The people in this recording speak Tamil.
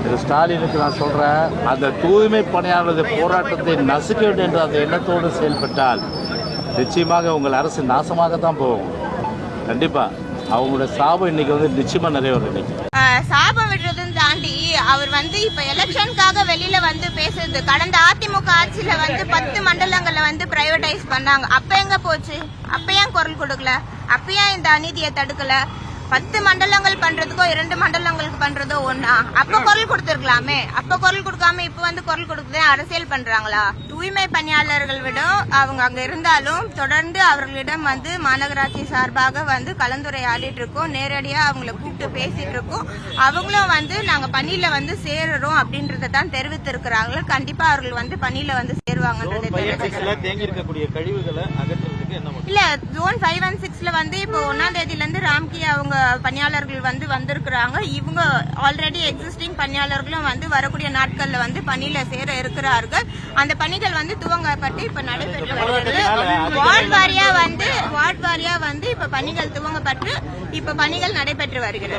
திரு ஸ்டாலினுக்கு நான் சொல்கிறேன், அந்த தூய்மை பணியாளர்கள் போராட்டத்தை நசுக்க வேண்டும் என்ற அந்த எண்ணத்தோடு செயல்பட்டால் நிச்சயமாக உங்கள் அரசு நாசமாகத்தான் போகும். கண்டிப்பாக அவங்களோட சாபம் இன்னைக்கு நிச்சயமாக நிறைவேறும். இன்னைக்கு சாபம் விடுறதுன்னு தாண்டி அவர் இப்ப எலெக்ஷனுக்காக வெளியில பேசுறது. கடந்த அதிமுக ஆட்சியில 10 மண்டலங்களை பிரைவேடைஸ் பண்ணாங்க. அப்ப எங்க போச்சு? அப்ப ஏன் குரல் கொடுக்கல? அப்ப ஏன் இந்த அநீதியை தடுக்கல? 10 மண்டலங்கள் பண்றதுக்கோ 2 மண்டலங்களுக்கு பண்றதோ ஒன்னா? அப்ப குரல் கொடுத்திருக்கலாமே. அப்ப குரல் கொடுக்காம இப்ப குரல் கொடுக்குதே அரசியல் பண்றாங்களா? தூய்மை பணியாளர்கள் விட அவங்க அங்க இருந்தாலும் தொடர்ந்து அவர்களிடம் மாநகராட்சி சார்பாக கலந்துரையாடிட்டு இருக்கோம். நேரடியா அவங்களை கூப்பிட்டு பேசிட்டு இருக்கோம். அவங்களும் நாங்க பணியில சேருறோம் அப்படின்றத தான் தெரிவித்திருக்கிறாங்க. கண்டிப்பா அவர்கள் பணியில சேருவாங்கன்றது இல்ல. ஜோன் 5 and 6ல இப்போ 1ஆம் தேதியில இருந்து ராம்கி அவங்க பணியாளர்கள் வந்திருக்கிறாங்க. இவங்க ஆல்ரெடி எக்ஸிஸ்டிங் பணியாளர்களும் வரக்கூடிய நாட்கள்ல பணியில சேர இருக்கிறார்கள். அந்த பணிகள் துவங்கப்பட்டு இப்ப நடைபெற்று வருகிறது. வார்டு வாரியா இப்ப பணிகள் துவங்கப்பட்டு இப்ப பணிகள் நடைபெற்று வருகிறது.